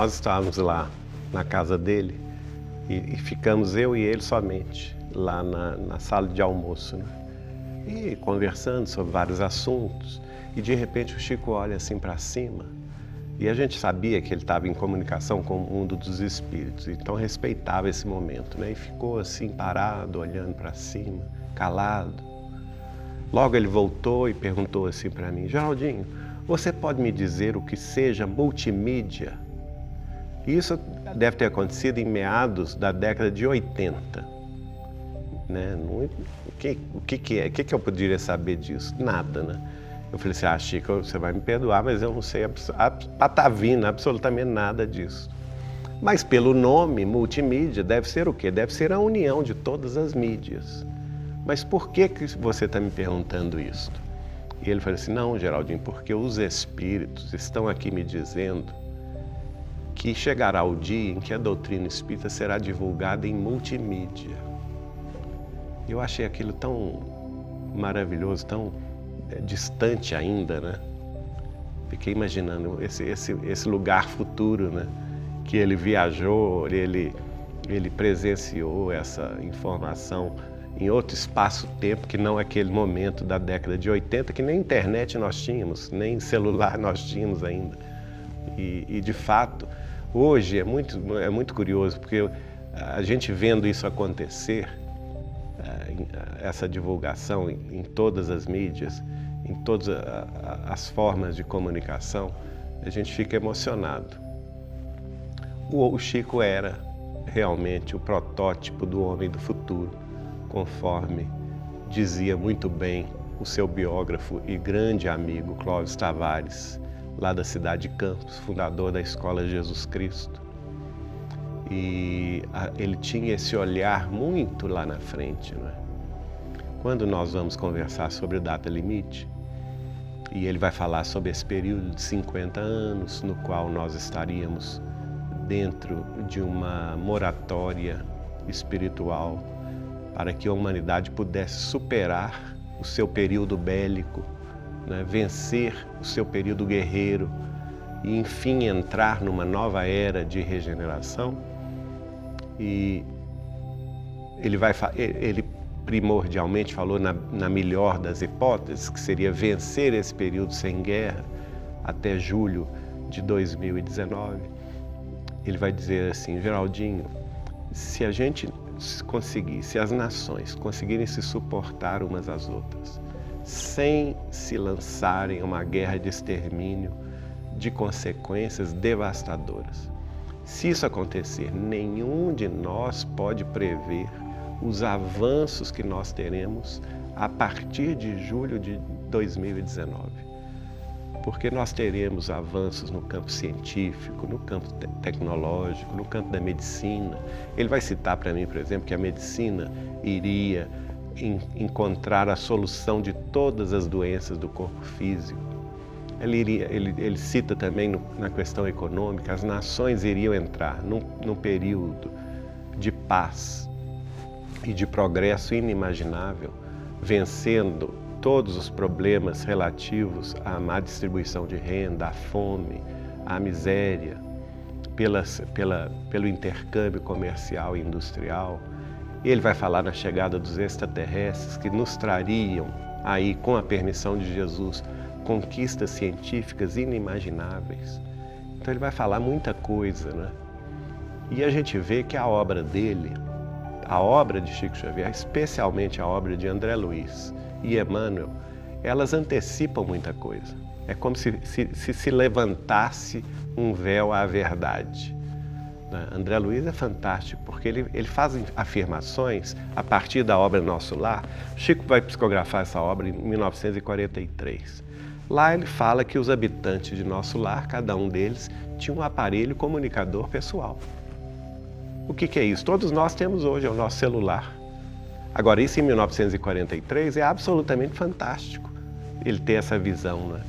nós estávamos lá na casa dele e ficamos eu e ele somente lá na sala de almoço, né? E conversando sobre vários assuntos. E de repente o Chico olha assim para cima e a gente sabia que ele estava em comunicação com o mundo dos espíritos, então respeitava esse momento, né? E ficou assim parado, olhando para cima, calado. Logo ele voltou e perguntou assim para mim: Geraldinho, você pode me dizer o que seja multimídia? Isso deve ter acontecido em meados da década de 80. Né? O que eu poderia saber disso? Nada, né? Eu falei assim: Chico, você vai me perdoar, mas eu não sei patavina, absolutamente nada disso. Mas pelo nome, multimídia, deve ser o quê? Deve ser a união de todas as mídias. Mas por que você está me perguntando isso? E ele falou assim: não, Geraldinho, porque os espíritos estão aqui me dizendo que chegará o dia em que a doutrina espírita será divulgada em multimídia. Eu achei aquilo tão maravilhoso, tão distante ainda, né? Fiquei imaginando esse lugar futuro, né? Que ele viajou, ele presenciou essa informação em outro espaço-tempo que não aquele momento da década de 80, que nem internet nós tínhamos, nem celular nós tínhamos ainda. E de fato, hoje é muito curioso, porque a gente vendo isso acontecer, essa divulgação em todas as mídias, em todas as formas de comunicação, a gente fica emocionado. O Chico era realmente o protótipo do homem do futuro, conforme dizia muito bem o seu biógrafo e grande amigo Clóvis Tavares, lá da cidade de Campos, fundador da Escola Jesus Cristo. E ele tinha esse olhar muito lá na frente, não é? Quando nós vamos conversar sobre data limite, e ele vai falar sobre esse período de 50 anos, no qual nós estaríamos dentro de uma moratória espiritual para que a humanidade pudesse superar o seu período bélico, né? Vencer o seu período guerreiro e, enfim, entrar numa nova era de regeneração. E ele primordialmente falou na melhor das hipóteses, que seria vencer esse período sem guerra até julho de 2019. Ele vai dizer assim: Geraldinho, se a gente conseguir, se as nações conseguirem se suportar umas às outras, sem se lançarem a uma guerra de extermínio de consequências devastadoras, se isso acontecer, nenhum de nós pode prever os avanços que nós teremos a partir de julho de 2019. Porque nós teremos avanços no campo científico, no campo tecnológico, no campo da medicina. Ele vai citar para mim, por exemplo, que a medicina iria encontrar a solução de todas as doenças do corpo físico. Ele cita também na questão econômica, as nações iriam entrar num período de paz e de progresso inimaginável, vencendo todos os problemas relativos à má distribuição de renda, à fome, à miséria, pelo intercâmbio comercial e industrial. E ele vai falar na chegada dos extraterrestres que nos trariam aí, com a permissão de Jesus, conquistas científicas inimagináveis. Então ele vai falar muita coisa, né? E a gente vê que a obra dele, a obra de Chico Xavier, especialmente a obra de André Luiz e Emmanuel, elas antecipam muita coisa. É como se levantasse um véu à verdade. André Luiz é fantástico, porque ele faz afirmações a partir da obra Nosso Lar. Chico vai psicografar essa obra em 1943. Lá ele fala que os habitantes de Nosso Lar, cada um deles, tinha um aparelho comunicador pessoal. O que é isso? Todos nós temos hoje, é o nosso celular. Agora, isso em 1943 é absolutamente fantástico. Ele tem essa visão, né?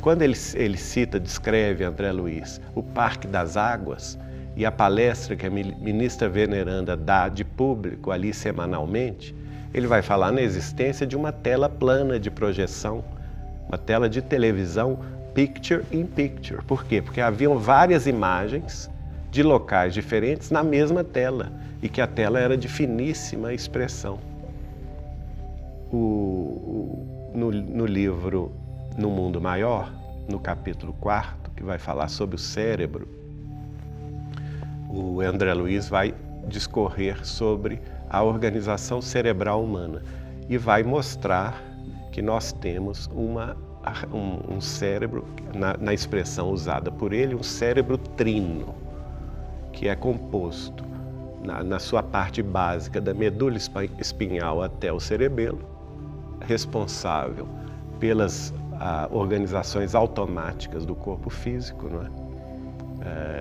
Quando ele cita, descreve, André Luiz, o Parque das Águas e a palestra que a ministra veneranda dá de público ali semanalmente, ele vai falar na existência de uma tela plana de projeção, uma tela de televisão picture in picture. Por quê? Porque haviam várias imagens de locais diferentes na mesma tela e que a tela era de finíssima expressão. No livro No Mundo Maior, no capítulo 4, que vai falar sobre o cérebro, o André Luiz vai discorrer sobre a organização cerebral humana e vai mostrar que nós temos um cérebro, na expressão usada por ele, um cérebro trino, que é composto na sua parte básica da medula espinhal até o cerebelo, responsável pelas organizações automáticas do corpo físico, não é?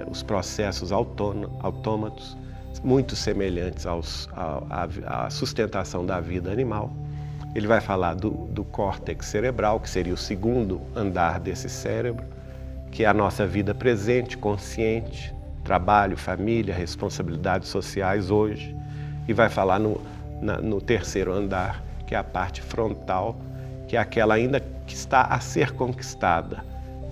Os processos autômatos, muito semelhantes à sustentação da vida animal. Ele vai falar do córtex cerebral, que seria o segundo andar desse cérebro, que é a nossa vida presente, consciente, trabalho, família, responsabilidades sociais hoje. E vai falar no terceiro andar, que é a parte frontal, que é aquela ainda que está a ser conquistada,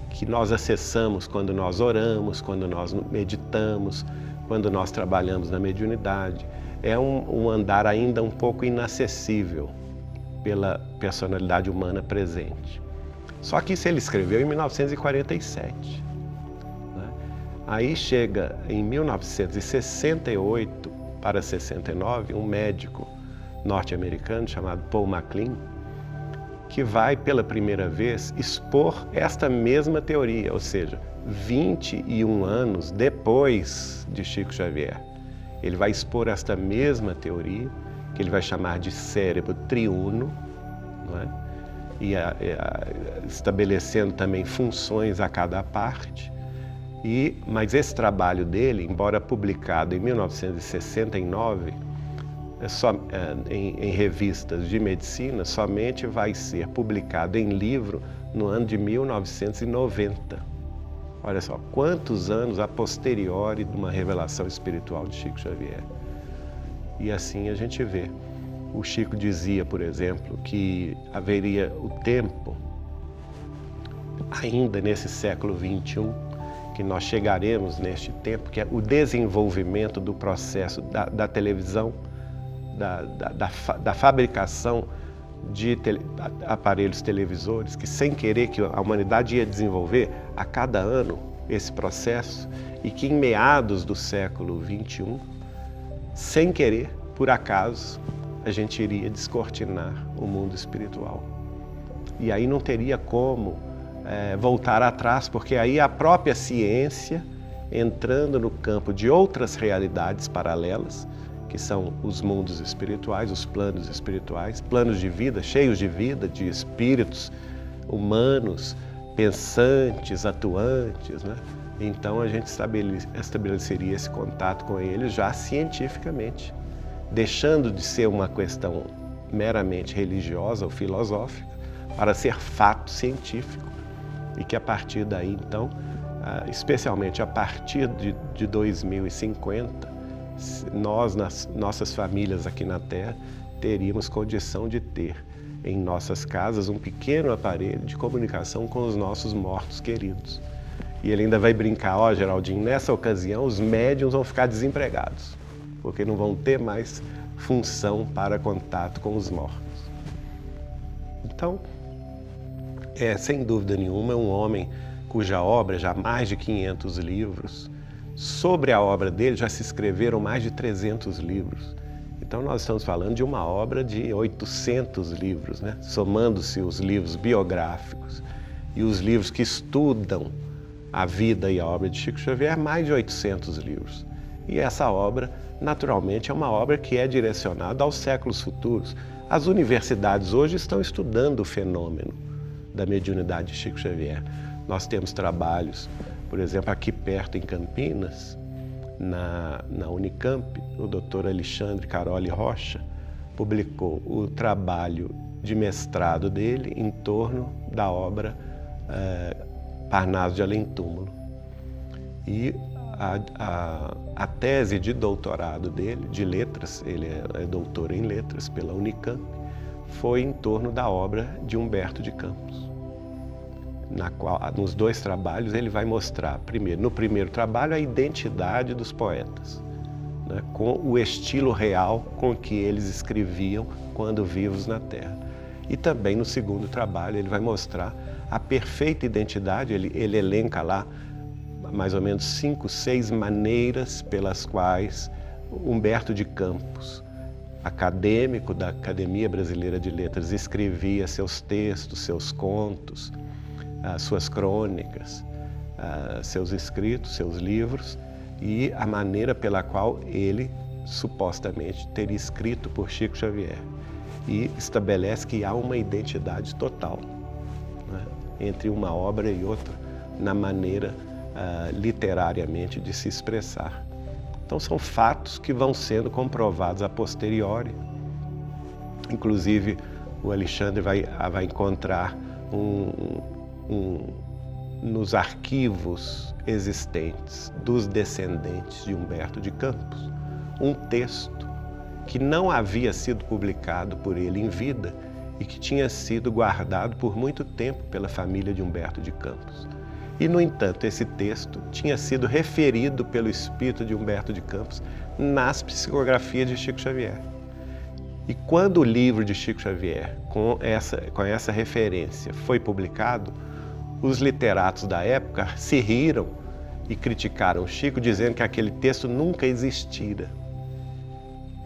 que nós acessamos quando nós oramos, quando nós meditamos, quando nós trabalhamos na mediunidade. É um andar ainda um pouco inacessível pela personalidade humana presente. Só que isso ele escreveu em 1947. Né? Aí chega em 1968 para 69, um médico norte-americano chamado Paul MacLean, que vai pela primeira vez expor esta mesma teoria, ou seja, 21 anos depois de Chico Xavier. Ele vai expor esta mesma teoria, que ele vai chamar de cérebro triuno, não é? Estabelecendo também funções a cada parte. Mas esse trabalho dele, embora publicado em 1969, em revistas de medicina, somente vai ser publicado em livro no ano de 1990. Olha só, quantos anos a posteriori de uma revelação espiritual de Chico Xavier. E assim a gente vê. O Chico dizia, por exemplo, que haveria o tempo, ainda nesse século XXI, que nós chegaremos neste tempo, que é o desenvolvimento do processo da televisão, da fabricação de aparelhos televisores, que sem querer que a humanidade ia desenvolver a cada ano esse processo, e que em meados do século XXI, sem querer, por acaso, a gente iria descortinar o mundo espiritual. E aí não teria como voltar atrás, porque aí a própria ciência, entrando no campo de outras realidades paralelas, que são os mundos espirituais, os planos espirituais, planos de vida, cheios de vida, de espíritos humanos, pensantes, atuantes, né? Então a gente estabeleceria esse contato com eles já cientificamente, deixando de ser uma questão meramente religiosa ou filosófica para ser fato científico, e que a partir daí, então, especialmente a partir de 2050, nós, nas nossas famílias aqui na Terra, teríamos condição de ter em nossas casas um pequeno aparelho de comunicação com os nossos mortos queridos. E ele ainda vai brincar, ó, Geraldinho, nessa ocasião os médiuns vão ficar desempregados, porque não vão ter mais função para contato com os mortos. Então, sem dúvida nenhuma, é um homem cuja obra, já mais de 500 livros, sobre a obra dele já se escreveram mais de 300 livros. Então nós estamos falando de uma obra de 800 livros, né? Somando-se os livros biográficos e os livros que estudam a vida e a obra de Chico Xavier, mais de 800 livros. E essa obra, naturalmente, é uma obra que é direcionada aos séculos futuros. As universidades hoje estão estudando o fenômeno da mediunidade de Chico Xavier. Nós temos trabalhos, por exemplo, aqui perto em Campinas, na Unicamp, o Dr. Alexandre Caroli Rocha publicou o trabalho de mestrado dele em torno da obra Parnaso de Além Túmulo. E a tese de doutorado dele, de letras, ele é doutor em letras pela Unicamp, foi em torno da obra de Humberto de Campos. nos dois trabalhos ele vai mostrar, no primeiro trabalho, a identidade dos poetas, né, com o estilo real com que eles escreviam quando vivos na Terra. E também no segundo trabalho ele vai mostrar a perfeita identidade, ele elenca lá mais ou menos 5, 6 maneiras pelas quais Humberto de Campos, acadêmico da Academia Brasileira de Letras, escrevia seus textos, seus contos, suas crônicas, seus escritos, seus livros, e a maneira pela qual ele supostamente teria escrito por Chico Xavier. E estabelece que há uma identidade total, né, entre uma obra e outra, na maneira literariamente de se expressar. Então são fatos que vão sendo comprovados a posteriori. Inclusive o Alexandre vai encontrar nos arquivos existentes dos descendentes de Humberto de Campos, um texto que não havia sido publicado por ele em vida e que tinha sido guardado por muito tempo pela família de Humberto de Campos. E, no entanto, esse texto tinha sido referido pelo espírito de Humberto de Campos nas psicografias de Chico Xavier. E quando o livro de Chico Xavier, com essa referência, foi publicado, os literatos da época se riram e criticaram Chico, dizendo que aquele texto nunca existira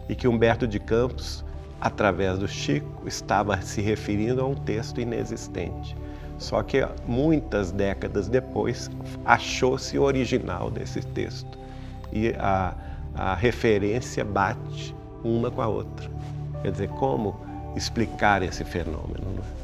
e que Humberto de Campos, através do Chico, estava se referindo a um texto inexistente. Só que muitas décadas depois achou-se o original desse texto e a referência bate uma com a outra. Quer dizer, como explicar esse fenômeno, não é?